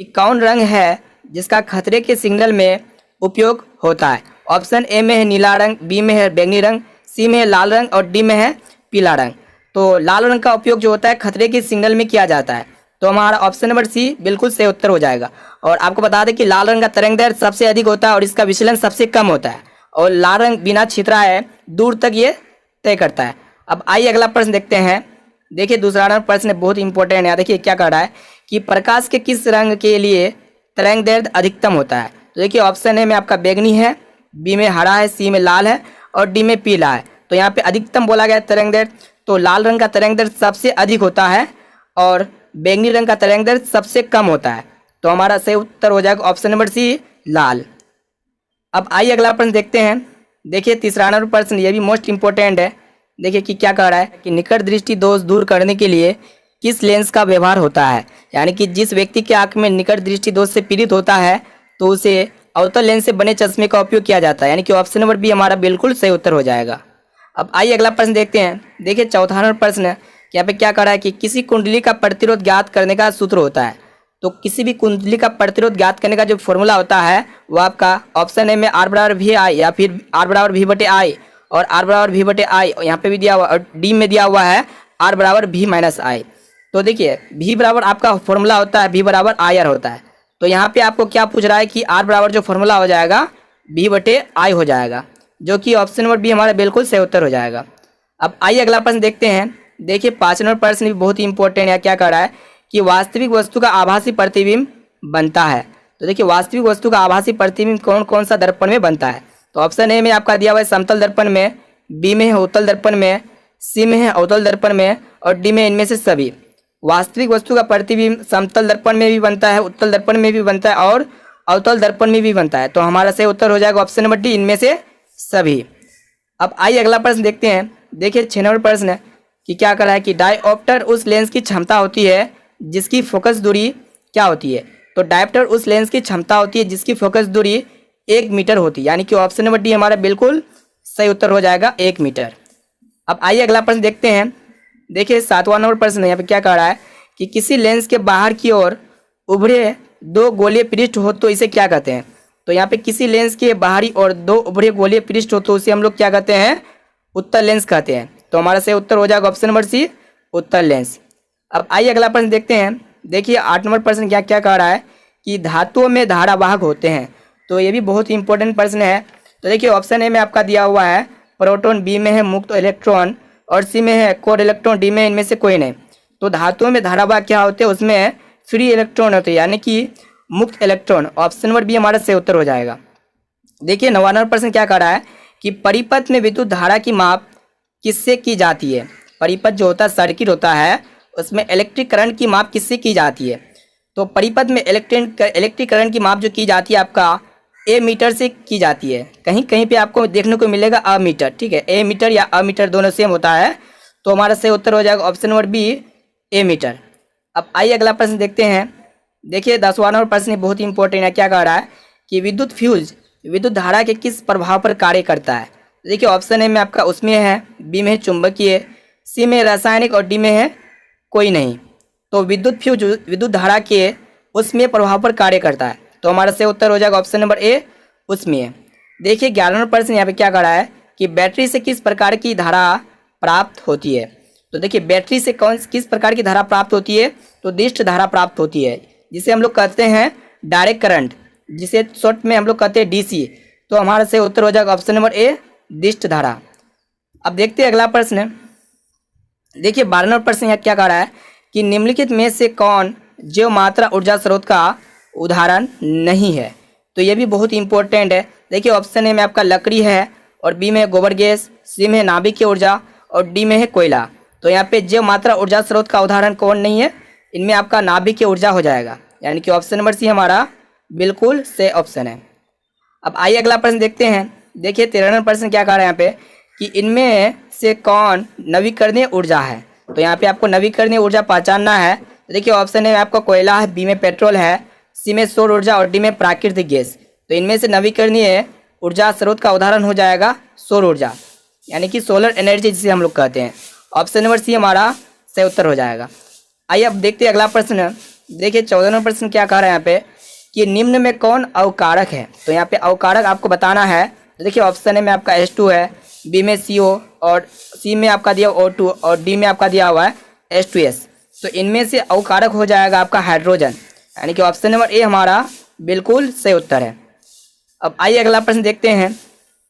कि कौन रंग है जिसका खतरे के सिग्नल में उपयोग होता है। ऑप्शन ए में है नीला रंग, बी में है बैंगनी रंग, सी में है लाल रंग और डी में है पीला रंग। तो लाल रंग का उपयोग जो होता है खतरे के सिग्नल में किया जाता है, तो हमारा ऑप्शन नंबर सी बिल्कुल सही उत्तर हो जाएगा। और आपको बता दें कि लाल रंग का तरंग दैर्ध्य सबसे अधिक होता है और इसका विचलन सबसे कम होता है, और लाल रंग बिना छितराए दूर तक ये तय करता है। अब आइए अगला प्रश्न देखते हैं। देखिए दूसरा नंबर प्रश्न बहुत इंपॉर्टेंट है। देखिए क्या कर रहा है कि प्रकाश के किस रंग के लिए तरंग दैर्ध्य अधिकतम होता है। तो देखिए ऑप्शन ए में आपका बैंगनी है, बी में हरा है, सी में लाल है और डी में पीला है। तो यहाँ पे अधिकतम बोला गया है तरंग दैर्ध्य, तो लाल रंग का तरंग दैर्ध्य सबसे अधिक होता है और बैंगनी रंग का तरंग दैर्ध्य सबसे कम होता है। तो हमारा सही उत्तर हो जाएगा ऑप्शन नंबर सी लाल। अब आइए अगला प्रश्न देखते हैं। देखिए तीसरा नंबर प्रश्न ये भी मोस्ट इंपॉर्टेंट है। देखिए कि क्या कह रहा है कि निकट दृष्टि दोष दूर करने के लिए किस लेंस का व्यवहार होता है। यानी कि जिस व्यक्ति के आंख में निकट दृष्टि दोष से पीड़ित होता है तो उसे अवतल लेंस से बने चश्मे का उपयोग किया जाता है। यानी कि ऑप्शन नंबर बी हमारा बिल्कुल सही उत्तर हो जाएगा। अब आइए अगला प्रश्न देखते हैं। देखिए चौथा नंबर प्रश्न है, यहाँ पे क्या कह रहा है कि किसी कुंडली का प्रतिरोध ज्ञात करने का सूत्र होता है। तो किसी भी कुंडली का प्रतिरोध ज्ञात करने का जो फॉर्मूला होता है वो आपका ऑप्शन ए में आर बराबर वी आई या फिर आर बराबर वी बटे आई और आर बराबर वी बटे आई यहाँ पे भी दिया हुआ और डी में दिया हुआ है आर बराबर वी माइनस आई। तो देखिए वी बराबर आपका फॉर्मूला होता है वी बराबर आई आर होता है। तो यहाँ पे आपको क्या पूछ रहा है कि आर बराबर जो फॉर्मूला हो जाएगा वी बटे आई हो जाएगा, जो कि ऑप्शन नंबर बी हमारा बिल्कुल सही उत्तर हो जाएगा। अब आइए अगला प्रश्न देखते हैं। देखिए 5 नंबर प्रश्न भी बहुत ही इंपॉर्टेंट है। क्या कर रहा है कि वास्तविक वस्तु का आभासी प्रतिबिंब बनता है। तो देखिए वास्तविक वस्तु का आभासी प्रतिबिंब कौन कौन सा दर्पण में बनता है। तो ऑप्शन ए में आपका दिया हुआ है समतल दर्पण में, बी में है उत्तल दर्पण में, सी में है अवतल दर्पण में और डी में इनमें से सभी। वास्तविक वस्तु का प्रतिबिंब समतल दर्पण में भी बनता है, उत्तल दर्पण में भी बनता है और अवतल दर्पण में भी बनता है। तो हमारा सही उत्तर हो जाएगा ऑप्शन नंबर डी इनमें से सभी। अब आइए अगला प्रश्न देखते हैं। देखिए 6 नंबर प्रश्न है कि क्या कर रहा है कि डायऑप्टर उस लेंस की क्षमता होती है जिसकी फोकस दूरी क्या होती है। तो डायऑप्टर उस लेंस की क्षमता होती है जिसकी फोकस दूरी 1 मीटर होती है। यानी कि ऑप्शन नंबर डी हमारा बिल्कुल सही उत्तर हो जाएगा 1 मीटर। अब आइए अगला प्रश्न देखते हैं। देखिए 7वां नंबर प्रश्न है। यहाँ पे क्या कह रहा है कि किसी लेंस के बाहर की ओर उभरे 2 गोलीय पृष्ठ हो तो इसे क्या कहते हैं। तो यहाँ पे किसी लेंस के बाहरी और 2 उभरे गोलीय पृष्ठ हो तो उसे हम लोग क्या कहते हैं, उत्तल लेंस कहते हैं। तो हमारा सही उत्तर हो जाएगा ऑप्शन नंबर सी उत्तल लेंस। अब आइए अगला प्रश्न देखते हैं। देखिए 8 नंबर प्रश्न क्या क्या कह रहा है कि धातुओं में धारावाहक होते हैं। तो ये भी बहुत ही इंपॉर्टेंट प्रश्न है। तो देखिए ऑप्शन ए में आपका दिया हुआ है प्रोटॉन, बी में है मुक्त इलेक्ट्रॉन और सी में है कोर इलेक्ट्रॉन, डी में इनमें से कोई नहीं। तो धातुओं में धारावाहक क्या होते हैं, उसमें फ्री इलेक्ट्रॉन होते हैं यानी कि मुक्त इलेक्ट्रॉन। ऑप्शन नंबर बी हमारा सही उत्तर हो जाएगा। देखिए 9वां नंबर प्रश्न क्या कह रहा है कि परिपथ में विद्युत धारा की माप किससे की जाती है। परिपथ जो होता है सर्किट होता है उसमें इलेक्ट्रिक करंट की माप किससे की जाती है। तो परिपथ में इलेक्ट्रिक करंट की माप जो की जाती है आपका ए मीटर से की जाती है। कहीं कहीं पे आपको देखने को मिलेगा अमीटर, ठीक है, ए मीटर या अमीटर दोनों सेम होता है। तो हमारा सही उत्तर हो जाएगा ऑप्शन नंबर बी ए मीटर। अब आइए अगला प्रश्न देखते हैं। देखिए 10वां नंबर प्रश्न बहुत ही इंपॉर्टेंट है। क्या कह रहा है कि विद्युत फ्यूज विद्युत धारा के किस प्रभाव पर कार्य करता है। देखिए ऑप्शन ए में आपका उसमें है, बी में है चुंबकीय, सी में रासायनिक और डी में है कोई नहीं। तो विद्युत फ्यूज विद्युत धारा के उसमें प्रभाव पर कार्य करता है। तो हमारा सही उत्तर हो जाएगा ऑप्शन नंबर ए उसमें। देखिए 11वां नंबर प्रश्न यहाँ पे क्या कह रहा है कि बैटरी से किस प्रकार की धारा प्राप्त होती है। तो देखिए बैटरी से किस प्रकार की धारा प्राप्त होती है, तो दिष्ट धारा प्राप्त होती है जिसे हम लोग कहते हैं डायरेक्ट करंट, जिसे शॉर्ट में हम लोग कहते हैं डीसी। तो हमारा सही उत्तर हो जाएगा ऑप्शन नंबर ए दिष्ट धारा। अब देखते हैं अगला प्रश्न। देखिए 12वां नंबर प्रश्न यहाँ क्या कह रहा है कि निम्नलिखित में से कौन जैव मात्रा ऊर्जा स्रोत का उदाहरण नहीं है। तो ये भी बहुत इंपॉर्टेंट है। देखिए ऑप्शन ए में आपका लकड़ी है और बी में गोबर गैस, सी में नाभिकीय ऊर्जा और डी में है कोयला। तो यहाँ पे जैव मात्रा ऊर्जा स्रोत का उदाहरण कौन नहीं है, इनमें आपका नाभिकीय ऊर्जा हो जाएगा। यानी कि ऑप्शन नंबर सी हमारा बिल्कुल सही ऑप्शन है। अब आइए अगला प्रश्न देखते हैं। देखिए 13वां नंबर प्रश्न क्या कह रहा है यहाँ पे कि इनमें से कौन नवीकरणीय ऊर्जा है। तो यहाँ पे आपको नवीकरणीय ऊर्जा पहचानना है। तो देखिए ऑप्शन ए में आपका कोयला है, बी में पेट्रोल है, सी में सौर ऊर्जा और डी में प्राकृतिक गैस। तो इनमें से नवीकरणीय ऊर्जा स्रोत का उदाहरण हो जाएगा सौर ऊर्जा, यानी कि सोलर एनर्जी जिसे हम लोग कहते हैं। ऑप्शन नंबर सी हमारा सही उत्तर हो जाएगा। आइए अब देखते हैं अगला प्रश्न। देखिए 14 नंबर प्रश्न क्या कह रहा है यहाँ पे कि निम्न में कौन अवकारक है। तो यहाँ पे अवकारक आपको बताना है। तो देखिए ऑप्शन ए में आपका H2 है, बी में CO और सी में आपका दिया O2 और डी में आपका दिया हुआ है H2S। तो इनमें से अवकारक हो जाएगा आपका हाइड्रोजन, यानी कि ऑप्शन नंबर ए हमारा बिल्कुल सही उत्तर है। अब आइए अगला प्रश्न देखते हैं।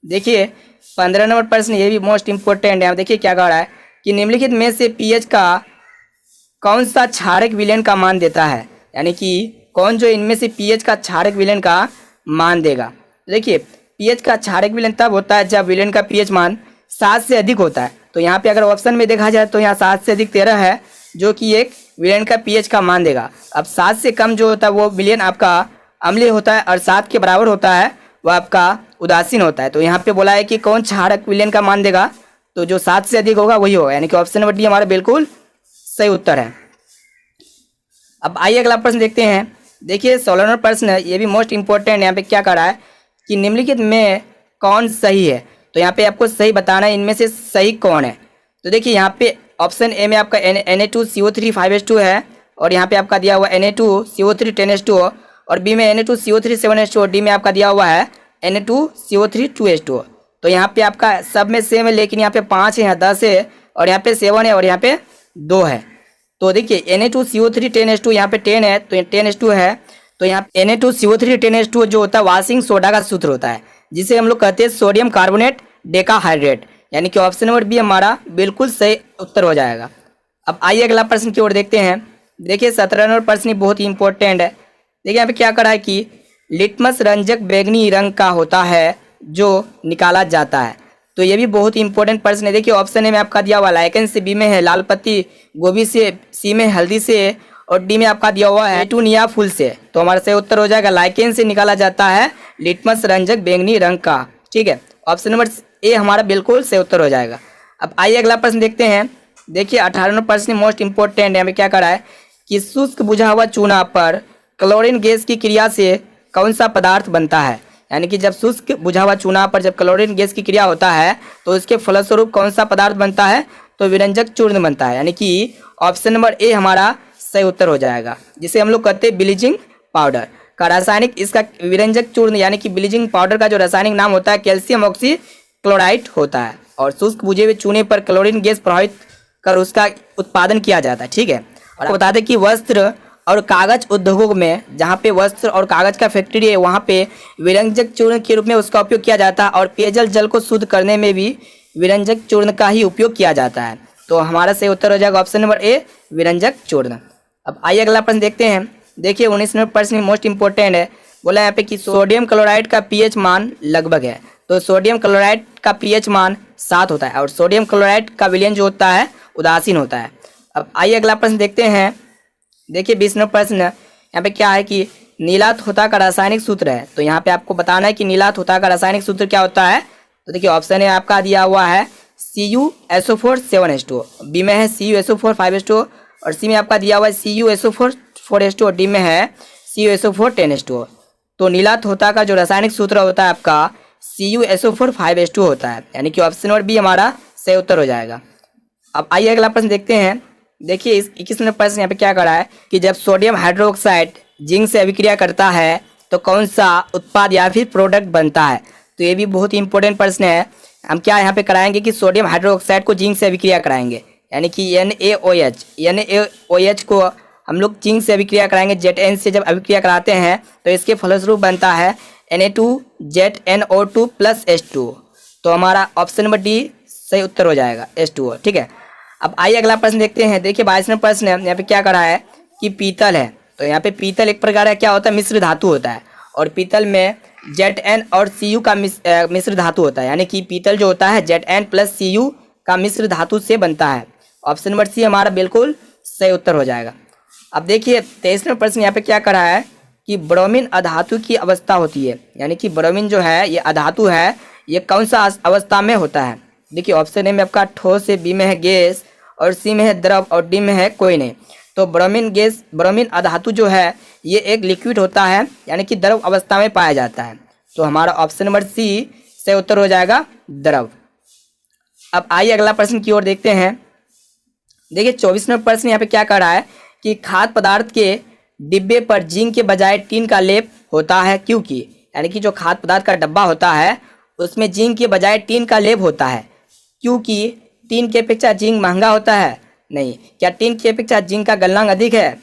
देखिए 15 नंबर प्रश्न ये भी मोस्ट इंपॉर्टेंट है। देखिए क्या कह रहा है कि निम्नलिखित में से पीएच का कौन सा क्षारक विलयन का मान देता है, यानी कि कौन जो इनमें से पीएच का क्षारक विलयन का मान देगा। देखिए पीएच का क्षारक विलयन तब होता है जब विलयन का पीएच मान 7 से अधिक होता है। तो यहाँ पे अगर ऑप्शन में देखा जाए तो यहाँ 7 से अधिक 13 है जो कि एक विलयन का पीएच का मान देगा। अब 7 से कम जो होता है वो विलयन आपका अम्लीय होता है और 7 के बराबर होता है वो आपका उदासीन होता है। तो यहाँ पे बोला है कि कौन क्षारक विलयन का मान देगा, तो जो 7 से अधिक होगा वही होगा, यानी कि ऑप्शन नंबर डी हमारा बिल्कुल सही उत्तर है। अब आइए अगला प्रश्न देखते हैं। देखिए 16 नंबर प्रश्न है, ये भी मोस्ट इंपॉर्टेंट है। यहाँ पे क्या कर रहा है कि निम्नलिखित में कौन सही है। तो यहाँ पे आपको सही बताना है इनमें से सही कौन है। तो देखिए यहाँ पे ऑप्शन ए में आपका Na2CO3 5H2 है और यहाँ पे आपका दिया हुआ Na2CO3 10H2 और बी में Na2CO3 7H2 और डी में आपका दिया हुआ है Na2CO3 2H2। तो यहाँ पे आपका सब में सेम है, लेकिन यहाँ पे 5 है, यहाँ 10 है और यहाँ पे 7 है और यहाँ पे 2 है। तो देखिए Na2CO3 10H2 यहाँ पे 10 है तो 10H2 है। तो यहाँ Na2CO3 10H2 जो होता है वाशिंग सोडा का सूत्र होता है, जिसे हम लोग कहते हैं सोडियम कार्बोनेट डेकाहाइड्रेट, यानी कि ऑप्शन नंबर बी हमारा बिल्कुल सही उत्तर हो जाएगा। अब आइए अगला प्रश्न की ओर देखते हैं। देखिए 17 नंबर प्रश्न बहुत ही इंपॉर्टेंट है। देखिए यहाँ पे क्या करा है कि लिटमस रंजक बैंगनी रंग का होता है जो निकाला जाता है। तो ये भी बहुत ही इंपॉर्टेंट प्रश्न है। देखिए ऑप्शन ए में आपका दिया हुआ लाइकेन से, बी में है लाल पत्ती गोभी से, सी में हल्दी से और डी में आपका दिया हुआ है पेटूनिया फूल से। तो हमारा सही उत्तर हो जाएगा लाइकेन से निकाला जाता है लिटमस रंजक बैंगनी रंग का। ठीक है, ऑप्शन नंबर ए हमारा बिल्कुल सही उत्तर हो जाएगा। अब आइए अगला प्रश्न देखते हैं। देखिए 18 नंबर प्रश्न मोस्ट इंपॉर्टेंट है। हमें क्या करा है कि शुष्क बुझा हुआ चूना पर क्लोरीन गैस की क्रिया से कौन सा पदार्थ बनता है, यानी कि जब शुष्क बुझा हुआ चूना पर जब क्लोरीन गैस की क्रिया होता है तो इसके फलस्वरूप कौन सा पदार्थ बनता है, तो विरंजक चूर्ण बनता है, यानी कि ऑप्शन नंबर ए हमारा सही उत्तर हो जाएगा, जिसे हम लोग कहते हैं ब्लीचिंग पाउडर का रासायनिक, इसका विरंजक चूर्ण यानी कि ब्लीचिंग पाउडर का जो रासायनिक नाम होता है कैल्शियम ऑक्सी क्लोराइड होता है। और शुष्क बुझे हुए चूने पर क्लोरीन गैस प्रभावित कर उसका उत्पादन किया जाता है। ठीक है, और आपको बता दें कि वस्त्र और कागज उद्योगों में जहाँ पे वस्त्र और कागज का फैक्ट्री है वहाँ पे विरंजक चूर्ण के रूप में उसका उपयोग किया जाता है और पेयजल जल को शुद्ध करने में भी विरंजक चूर्ण का ही उपयोग किया जाता है। तो हमारा सही उत्तर हो जाएगा ऑप्शन नंबर ए विरंजक चूर्ण। अब आइए अगला प्रश्न देखते हैं। देखिए 19 नंबर प्रश्न मोस्ट इंपॉर्टेंट है। बोला यहाँ पे कि सोडियम क्लोराइड का पीएच मान लगभग है। तो सोडियम क्लोराइड का पीएच मान 7 होता है और सोडियम क्लोराइड का विलयन जो होता है उदासीन होता है। अब आइए अगला प्रश्न देखते हैं। देखिए 20 नंबर प्रश्न यहाँ पे क्या है कि नीलात होता का रासायनिक सूत्र है। तो यहाँ पे आपको बताना है कि नीलात होता का रासायनिक सूत्र क्या होता है। तो देखिए ऑप्शन है आपका दिया हुआ है CuSO4 7H2, बी में है CuSO4 5H2 और सी में आपका दिया हुआ है CuSO4 4H2 और डी में है CuSO4 10H2। तो नीलात होता का जो रासायनिक सूत्र होता है आपका CuSO4 5H2 होता है, यानी कि ऑप्शन नंबर बी हमारा सही उत्तर हो जाएगा। अब आइए अगला प्रश्न देखते हैं। देखिए इस 21 नंबर प्रश्न यहाँ पे क्या करा है कि जब सोडियम हाइड्रोक्साइड जिंक से अभिक्रिया करता है तो कौन सा उत्पाद या फिर प्रोडक्ट बनता है। तो ये भी बहुत ही इंपॉर्टेंट प्रश्न है। हम क्या यहाँ पे कराएंगे कि सोडियम हाइड्रोक्साइड को जिंक से अभिक्रिया कराएंगे, यानी कि NaOH को हम लोग जिंक से अभिक्रिया कराएंगे। ZN से जब अभिक्रिया कराते हैं तो इसके फलस्वरूप बनता है Na2ZNO2 + H2। तो हमारा ऑप्शन नंबर डी सही उत्तर हो जाएगा H2O। ठीक है, अब आइए अगला प्रश्न देखते हैं। देखिए 22 नंबर प्रश्न है। यहाँ पे क्या करा है कि पीतल है। तो यहाँ पे पीतल एक प्रकार का क्या होता है मिश्र धातु होता है और पीतल में Zn और Cu का मिश्र धातु होता है, यानी कि पीतल जो होता है Zn + Cu का मिश्र धातु से बनता है। ऑप्शन नंबर सी हमारा बिल्कुल सही उत्तर हो जाएगा। अब देखिए 23 नंबर प्रश्न यहाँ पे क्या करा है कि ब्रोमीन अधातु की अवस्था होती है, यानी कि ब्रोमीन जो है ये अधातु है, ये कौन सा अवस्था में होता है। देखिए ऑप्शन ए में आपका ठोस है, बी में है गैस और सी में है द्रव और डी में है कोई नहीं। तो ब्रोमीन अधातु जो है ये एक लिक्विड होता है, यानी कि द्रव अवस्था में पाया जाता है। तो हमारा ऑप्शन नंबर सी से उत्तर हो जाएगा द्रव। अब आइए अगला प्रश्न की ओर देखते हैं। देखिए 24 नंबर प्रश्न यहाँ पे क्या कर रहा है कि खाद्य पदार्थ के डिब्बे पर जिंक के बजाय टीन का लेप होता है क्योंकि, यानी कि जो खाद्य पदार्थ का डब्बा होता है उसमें जिंक के बजाय टीन का लेप होता है क्योंकि टीन की अपेक्षा जिंक महंगा होता है। नहीं, क्या टीन की अपेक्षा जिंक का गलनांक अधिक है?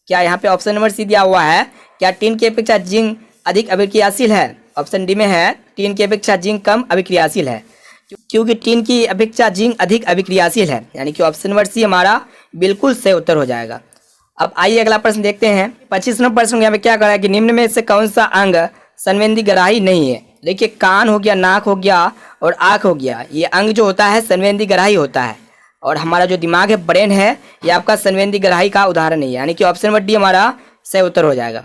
क्या यहाँ पे ऑप्शन नंबर सी दिया हुआ है, क्या टीन की अपेक्षा जिंक अधिक अभिक्रियाशील है? ऑप्शन डी में है टीन की अपेक्षा जिंक कम अभिक्रियाशील है क्योंकि टीन की अपेक्षा जिंक अधिक अभिक्रियाशील है, यानी कि ऑप्शन नंबर सी हमारा बिल्कुल सही उत्तर हो जाएगा। अब आइए अगला प्रश्न देखते हैं। 25 नंबर प्रश्न यहाँ पे क्या करा है कि निम्न में से कौन सा अंग संवेदी ग्राही नहीं है? देखिए, कान हो गया, नाक हो गया और आँख हो गया, ये अंग जो होता है संवेदी ग्राही होता है। और हमारा जो दिमाग है, ब्रेन है, ये आपका संवेदी ग्राही का उदाहरण नहीं है, यानी कि ऑप्शन नंबर डी हमारा सही उत्तर हो जाएगा।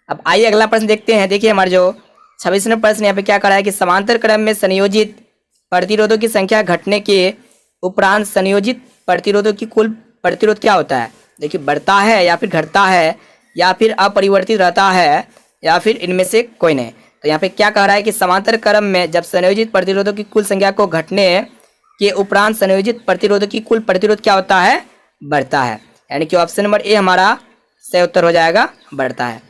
अब आइए अगला प्रश्न देखते हैं। देखिए, हमारे जो 26 नंबर प्रश्न यहाँ पे क्या करा है कि समांतर क्रम में संयोजित प्रतिरोधों की संख्या घटने के उपरांत संयोजित प्रतिरोधों की कुल प्रतिरोध क्या होता है? देखिए, बढ़ता है या फिर घटता है या फिर अपरिवर्तित रहता है या फिर इनमें से कोई नहीं। तो यहाँ पे क्या कह रहा है कि समांतर क्रम में जब संयोजित प्रतिरोधों की कुल संख्या को घटने के उपरांत संयोजित प्रतिरोधों की कुल प्रतिरोध क्या होता है? बढ़ता है, यानी कि ऑप्शन नंबर ए हमारा सही उत्तर हो जाएगा, बढ़ता है।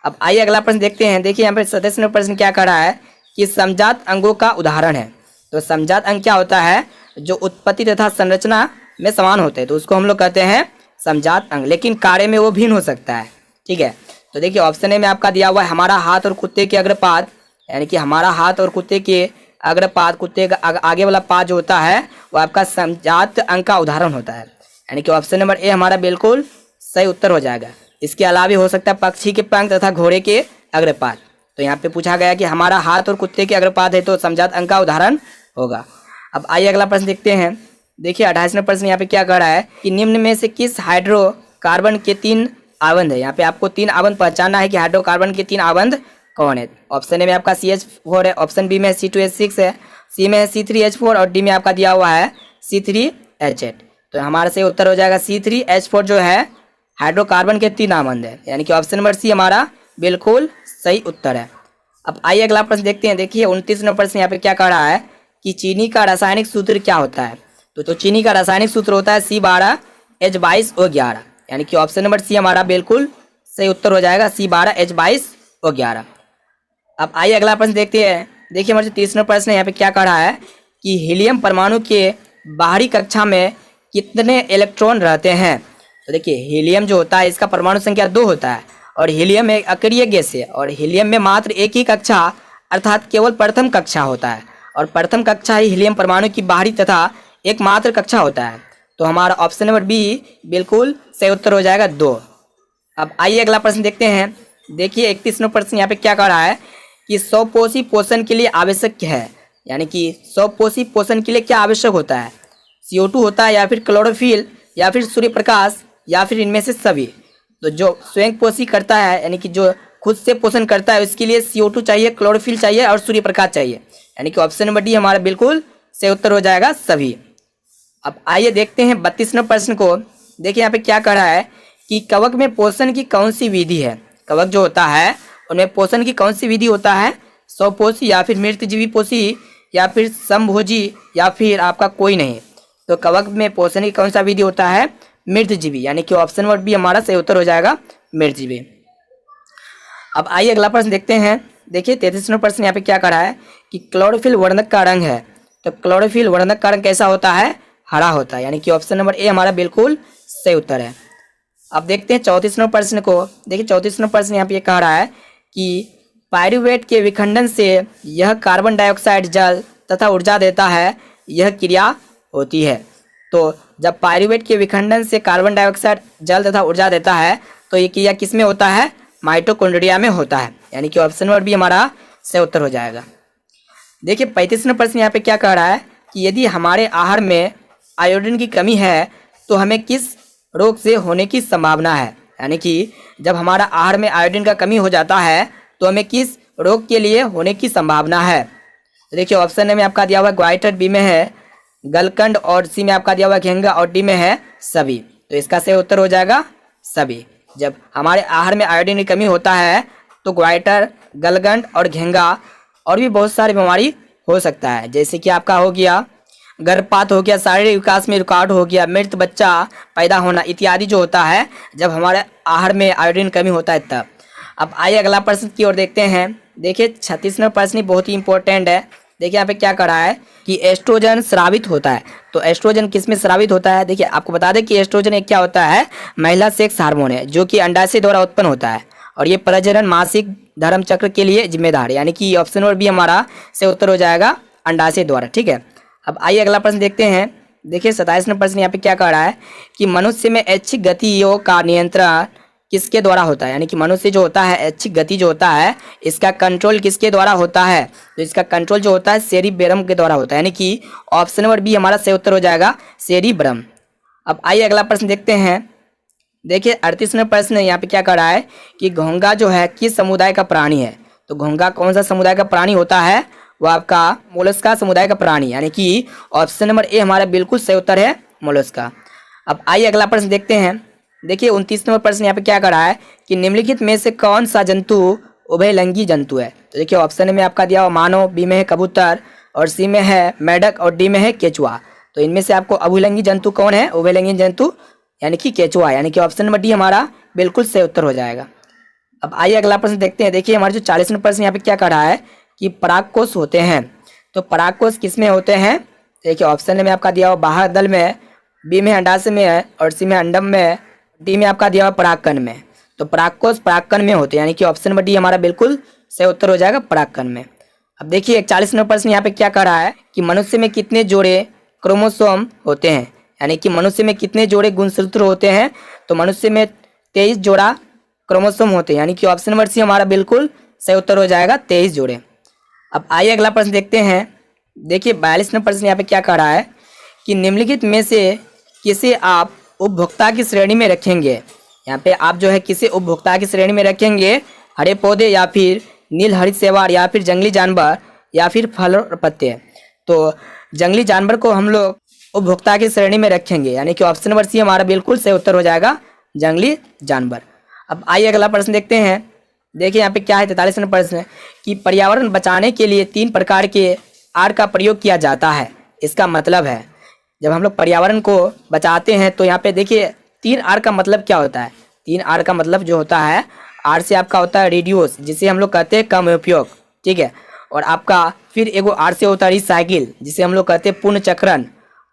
अब आइए अगला प्रश्न देखते हैं। देखिए, यहाँ पे 27 नंबर प्रश्न क्या कह रहा है कि समजात अंगों का उदाहरण है। तो समजात अंग क्या होता है? जो उत्पत्ति तथा संरचना में समान होते हैं तो उसको हम लोग कहते हैं समजात अंग, लेकिन कार्य में वो भिन्न हो सकता है। ठीक है, तो देखिए ऑप्शन ए में आपका दिया हुआ है हमारा हाथ और कुत्ते के अग्रपाद, यानी कि हमारा हाथ और कुत्ते के अग्रपाद, कुत्ते का आगे वाला पाद जो होता है वो आपका समजात अंग का उदाहरण होता है, यानी कि ऑप्शन नंबर ए हमारा बिल्कुल सही उत्तर हो जाएगा। इसके अलावा भी हो सकता है पक्षी के पंख तथा घोड़े के अग्रपाद। तो यहाँ पे पूछा गया कि हमारा हाथ और कुत्ते के अग्रपाद है तो समजात अंग का उदाहरण होगा। अब आइए अगला प्रश्न देखते हैं। देखिए, 28वां प्रश्न यहाँ पे क्या कह रहा है कि निम्न में से किस हाइड्रोकार्बन के 3 आवंध है? यहाँ पे आपको 3 आवंध पहचानना है कि हाइड्रोकार्बन के 3 आवंध कौन है। ऑप्शन ए में आपका CH4 है, ऑप्शन बी में C2H6 है, सी में C3H4 और डी में आपका दिया हुआ है C3H8। तो हमारा सही उत्तर हो जाएगा C3H4 जो है हाइड्रोकार्बन के 3 आवंध है, यानी कि ऑप्शन नंबर सी हमारा बिल्कुल सही उत्तर है। अब आइए अगला प्रश्न देखते हैं। देखिए, 29 नंबर प्रश्न यहाँ पे क्या कह रहा है कि चीनी का रासायनिक सूत्र क्या होता है? तो चीनी का रासायनिक सूत्र होता है C12H22O11, यानी कि ऑप्शन नंबर सी हमारा बिल्कुल सही उत्तर हो जाएगा C12H22O11। अब आइए अगला प्रश्न देखते हैं। देखिए, हमारे जो 30 नंबर प्रश्न है यहाँ पे क्या कह रहा है कि हीलियम परमाणु के बाहरी कक्षा में कितने इलेक्ट्रॉन रहते हैं? तो देखिए, हीलियम जो होता है इसका परमाणु संख्या 2 होता है और हीलियम एक अक्रिय गैस है और हीलियम में मात्र एक ही कक्षा अर्थात केवल प्रथम कक्षा होता है और प्रथम कक्षा ही हीलियम परमाणु की बाहरी तथा एकमात्र कक्षा होता है। तो हमारा ऑप्शन नंबर बी बिल्कुल सही उत्तर हो जाएगा 2। अब आइए अगला प्रश्न देखते हैं। देखिए, 31 नंबर प्रश्न यहाँ पे क्या कह रहा है कि स्वपोषी पोषण के लिए आवश्यक है, यानी कि स्वपोषी पोषण के लिए क्या आवश्यक होता है? CO2 होता है या फिर क्लोरोफिल या फिर सूर्य प्रकाश या फिर इनमें से सभी। तो जो स्वयं पोषी करता है, यानी कि जो खुद से पोषण करता है, उसके लिए CO2 चाहिए, क्लोरोफिल चाहिए और सूर्य प्रकाश चाहिए, यानी कि ऑप्शन नंबर डी हमारा बिल्कुल सही उत्तर हो जाएगा सभी। अब आइए देखते हैं 32 नंबर प्रश्न को। देखिए, यहाँ पे क्या कह रहा है कि कवक में पोषण की कौन सी विधि है? कवक जो होता है उनमें पोषण की कौन सी विधि होता है? स्वपोषी या फिर मृतजीवी पोषी या फिर समभोजी या फिर आपका कोई नहीं। तो कवक में पोषण की कौन सा विधि होता है? मृतजीवी, यानी कि ऑप्शन नंबर बी हमारा सही उत्तर हो जाएगा मृतजीवी। अब आइए अगला प्रश्न देखते हैं। देखिए, 33 नंबर प्रश्न यहाँ पे क्या कह रहा है कि क्लोरोफिल वर्णक का रंग है। तो क्लोरोफिल वर्णक का रंग कैसा होता है? हरा होता है, यानी कि ऑप्शन नंबर ए हमारा बिल्कुल सही उत्तर है। अब देखते हैं 34 नंबर प्रश्न को। देखिए, 34 नंबर प्रश्न यहाँ पे कह रहा है कि पायरुवेट के विखंडन से यह कार्बन डाइऑक्साइड जल तथा ऊर्जा देता है, यह क्रिया होती है। तो जब पायरुवेट के विखंडन से कार्बन डाइऑक्साइड जल तथा ऊर्जा देता है तो ये क्रिया किस में होता है? माइटोकॉन्ड्रिया में होता है, यानी कि ऑप्शन नंबर बी हमारा सही उत्तर हो जाएगा। देखिए, 35 नंबर प्रश्न यहाँ पे क्या कह रहा है कि यदि हमारे आहार में आयोडीन की कमी है तो हमें किस रोग से होने की संभावना है? यानी कि जब हमारा आहार में आयोडीन का कमी हो जाता है तो हमें किस रोग के लिए होने की संभावना है? देखिए, ऑप्शन ए में आपका दिया हुआ ग्वाइटर, बी में है गलकंड और सी में आपका दिया हुआ घेंगा और डी में है सभी। तो इसका सही उत्तर हो जाएगा सभी। जब हमारे आहार में आयोडीन की कमी होता है तो ग्वाइटर, गलगंड और घेंगा और भी बहुत सारी बीमारी हो सकता है, जैसे कि आपका हो गया गर्भपात हो गया, शारीरिक विकास में रुकावट हो गया, मृत बच्चा पैदा होना इत्यादि जो होता है जब हमारे आहार में आयोडीन कमी होता है तब। अब आइए अगला प्रश्न की ओर देखते हैं। देखिए 36वां प्रश्न बहुत ही इंपॉर्टेंट है। देखिए यहाँ पे क्या कर रहा है कि एस्ट्रोजन स्रावित होता है। तो एस्ट्रोजन किस में स्रावित होता है? देखिए आपको बता दें कि एस्ट्रोजन एक क्या होता है, महिला सेक्स हार्मोन है जो कि अंडाशय द्वारा उत्पन्न होता है और ये प्रजनन मासिक धर्म चक्र के लिए जिम्मेदार है। यानी कि ऑप्शन नंबर बी हमारा से उत्तर हो जाएगा अंडाशय द्वारा। ठीक है, अब आइए अगला प्रश्न देखते हैं। देखिए 27वां प्रश्न यहाँ पे क्या कह रहा है कि मनुष्य में ऐच्छिक गतियों का नियंत्रण किसके द्वारा होता है? यानी कि मनुष्य जो होता है ऐच्छिक गति जो होता है इसका कंट्रोल किसके द्वारा होता है? तो इसका कंट्रोल जो होता है सेरिब्रम के द्वारा होता है। यानी कि ऑप्शन नंबर बी हमारा सही उत्तर हो जाएगा सेरिब्रम। अब आइए अगला प्रश्न देखते हैं। देखिए 38वां प्रश्न यहाँ पे क्या कर रहा है कि घोंघा जो है किस समुदाय का प्राणी है? तो घोंघा कौन सा समुदाय का प्राणी होता है? वो आपका मोलस्का समुदाय का प्राणी, यानी कि ऑप्शन नंबर ए हमारा बिल्कुल सही उत्तर है मोलस्का। अब आइए अगला प्रश्न देखते हैं। देखिए 29वां प्रश्न यहाँ पे क्या कर रहा है कि निम्नलिखित में से कौन सा जंतु उभयलिंगी जंतु है? तो देखिए ऑप्शन में आपका दिया हुआ मानव, बी में है कबूतर और सी में है मेढक और डी में है केचुआ। तो इनमें से आपको उभयलिंगी जंतु कौन है? उभयलिंगी जंतु यानी कि केचुआ, यानी कि ऑप्शन नंबर डी हमारा बिल्कुल सही उत्तर हो जाएगा। अब आइए अगला प्रश्न देखते हैं। देखिए हमारे जो 40वां प्रश्न यहाँ पे क्या कर रहा है कि परागकोश होते हैं। तो परागकोश किस में होते हैं? देखिए ऑप्शन में आपका दिया हुआ बाह्य दल में, बी में अंडाशय में है और सी में अंडम में, डी में आपका दिया हुआ परागकण में। तो परागकोश परागकण में होते हैं, यानी कि ऑप्शन नंबर डी हमारा बिल्कुल सही उत्तर हो जाएगा परागकण में। अब देखिए 41वां प्रश्न यहाँ पे क्या कह रहा है कि मनुष्य में कितने जोड़े क्रोमोसोम होते हैं? यानी कि मनुष्य में कितने जोड़े गुणसूत्र होते हैं? तो मनुष्य में 23 जोड़ा क्रोमोसोम होते हैं, यानी कि ऑप्शन नंबर सी हमारा बिल्कुल सही उत्तर हो जाएगा 23 जोड़े। अब आइए अगला प्रश्न देखते हैं। देखिए 42वां प्रश्न यहाँ पे क्या कह रहा है कि निम्नलिखित में से किसे आप उपभोक्ता की श्रेणी में रखेंगे? यहाँ पे आप जो है किसे उपभोक्ता की श्रेणी में रखेंगे? हरे पौधे या फिर नील हरित शैवाल या फिर जंगली जानवर या फिर फल और पत्ते? तो जंगली जानवर को हम लोग उपभोक्ता की श्रेणी में रखेंगे, यानी कि ऑप्शन नंबर सी हमारा बिल्कुल सही उत्तर हो जाएगा जंगली जानवर। अब आइए अगला प्रश्न देखते हैं। देखिए यहाँ पे क्या है 43वां प्रश्न कि पर्यावरण बचाने के लिए 3 प्रकार के आर का प्रयोग किया जाता है। इसका मतलब है जब हम लोग पर्यावरण को बचाते हैं तो यहाँ पे देखिए 3 आर का मतलब क्या होता है? 3 आर का मतलब जो होता है, आर से आपका होता है रिड्यूस जिसे हम लोग कहते हैं कम उपयोग, ठीक है, और आपका फिर एगो आर से होता है रिसाइकिल जिसे हम लोग कहते हैं पुनर्चक्रण,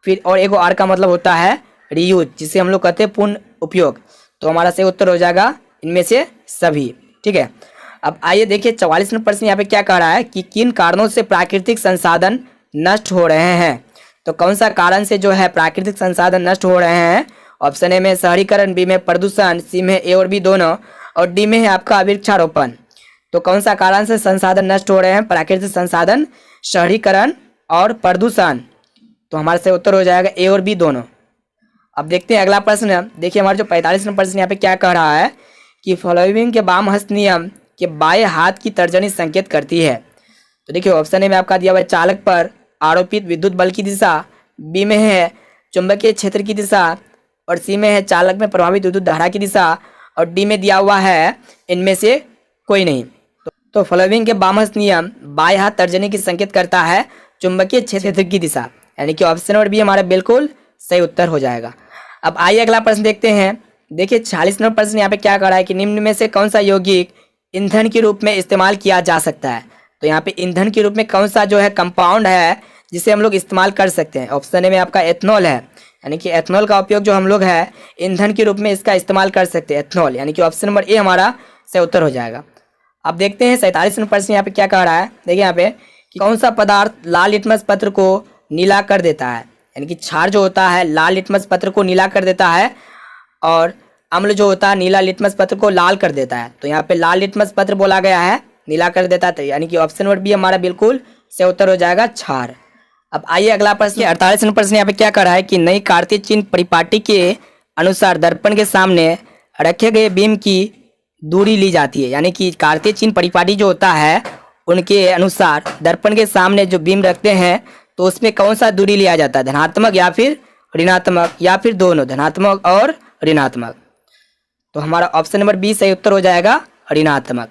फिर और एगो आर का मतलब होता है रीयूज जिसे हम लोग कहते हैं पुनः उपयोग। तो हमारा सही उत्तर हो जाएगा इनमें से सभी, ठीक है। अब आइए देखिए 44वां प्रश्न यहाँ पे क्या कह रहा है कि किन कारणों से प्राकृतिक संसाधन नष्ट हो रहे हैं? तो कौन सा कारण से जो है प्राकृतिक संसाधन नष्ट हो रहे हैं? ऑप्शन ए में शहरीकरण, बी में प्रदूषण, सी में ए और बी दोनों और डी में है आपका वृक्षारोपण। तो कौन सा कारण से संसाधन नष्ट हो रहे हैं? प्राकृतिक संसाधन, शहरीकरण और प्रदूषण। तो हमारे से उत्तर हो जाएगा ए और बी दोनों। अब देखते हैं अगला प्रश्न। देखिए हमारे जो 45वां प्रश्न यहाँ पे क्या कह रहा है कि फॉलोइंग के वाम हस्त नियम के बाएं हाथ की तर्जनी संकेत करती है। तो देखिए ऑप्शन ए में आपका दिया हुआ चालक पर आरोपित विद्युत बल की दिशा, बी में है चुंबकीय क्षेत्र की दिशा और सी में है चालक में प्रभावित विद्युत धारा की दिशा और डी में दिया हुआ है इनमें से कोई नहीं। तो फॉलोइंग के वाम हस्त नियम बाएं हाथ तर्जनी की संकेत करता है चुंबकीय क्षेत्र की दिशा, यानी कि ऑप्शन नंबर बी हमारा बिल्कुल सही उत्तर हो जाएगा। अब आइए अगला प्रश्न देखते हैं। देखिए 46वां प्रश्न यहाँ पे क्या कर रहा है कि निम्न में से कौन सा यौगिक ईंधन के रूप में इस्तेमाल किया जा सकता है? तो यहाँ पे ईंधन के रूप में कौन सा जो है कंपाउंड है जिसे हम लोग इस्तेमाल कर सकते हैं? ऑप्शन ए में आपका एथनॉल है, यानी कि एथनॉल का उपयोग जो हम लोग है ईंधन के रूप में इसका इस्तेमाल कर सकते हैं, एथनॉल, यानी कि ऑप्शन नंबर ए हमारा सही उत्तर हो जाएगा। अब देखते हैं 47वां प्रश्न यहाँ पे क्या कह रहा है। देखिए यहाँ पे कि कौन सा पदार्थ लाल लिटमस पत्र को नीला कर देता है? यानी कि क्षार जो होता है लाल लिटमस पत्र को नीला कर देता है और अम्ल जो होता है नीला लिटमस पत्र को लाल कर देता है। तो यहाँ पे लाल लिटमस पत्र बोला गया है, नीला कर देता है, यानी कि ऑप्शन नंबर बी हमारा बिल्कुल सही उत्तर हो जाएगा क्षार। अब आइए अगला प्रश्न 48वां प्रश्न यहाँ पे क्या कर रहा है कि नई कार्तीय चिन्ह परिपाटी के अनुसार दर्पण के सामने रखे गए बीम की दूरी ली जाती है। यानी कि कार्तीय चिन्ह परिपाटी जो होता है उनके अनुसार दर्पण के सामने जो बीम रखते हैं तो उसमें कौन सा दूरी लिया जाता है? धनात्मक या फिर ऋणात्मक या फिर दोनों, धनात्मक और ऋणात्मक। तो हमारा ऑप्शन नंबर बी सही उत्तर हो जाएगा ऋणात्मक।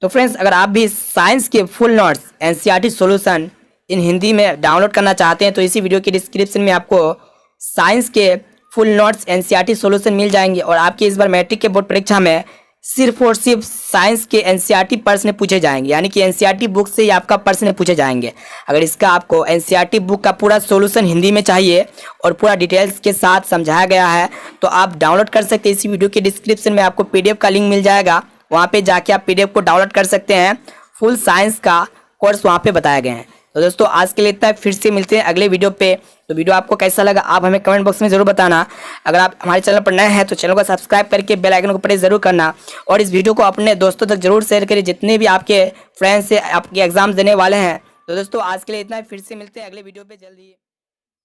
तो फ्रेंड्स अगर आप भी साइंस के full notes NCERT solution in Hindi में डाउनलोड करना चाहते हैं तो इसी वीडियो के डिस्क्रिप्शन में आपको साइंस के फुल नोट्स एनसीईआरटी सॉल्यूशन मिल जाएंगे। और आपके इस बार मैट्रिक के बोर्ड परीक्षा में सिर्फ और सिर्फ साइंस के एनसीईआरटी प्रश्न पूछे जाएंगे, यानी कि एनसीईआरटी बुक से ही आपका प्रश्न पूछे जाएंगे। अगर इसका आपको एनसीईआरटी बुक का पूरा सॉल्यूशन हिंदी में चाहिए और पूरा डिटेल्स के साथ समझाया गया है तो आप डाउनलोड कर सकते हैं। इसी वीडियो के डिस्क्रिप्शन में आपको पीडीएफ का लिंक मिल जाएगा, वहाँ पे जाके आप पीडीएफ को डाउनलोड कर सकते हैं। फुल साइंस का कोर्स वहाँ पे बताए गए हैं। तो दोस्तों आज के लिए इतना है, फिर से मिलते हैं अगले वीडियो पे। तो वीडियो आपको कैसा लगा आप हमें कमेंट बॉक्स में जरूर बताना। अगर आप हमारे चैनल पर नए हैं तो चैनल को सब्सक्राइब करके बेल आइकन को प्रेस जरूर करना और इस वीडियो को अपने दोस्तों तक जरूर शेयर करिए जितने भी आपके फ्रेंड्स से आपके एग्जाम देने वाले हैं। तो दोस्तों आज के लिए इतना है, फिर से मिलते हैं अगले वीडियो पे जल्दी।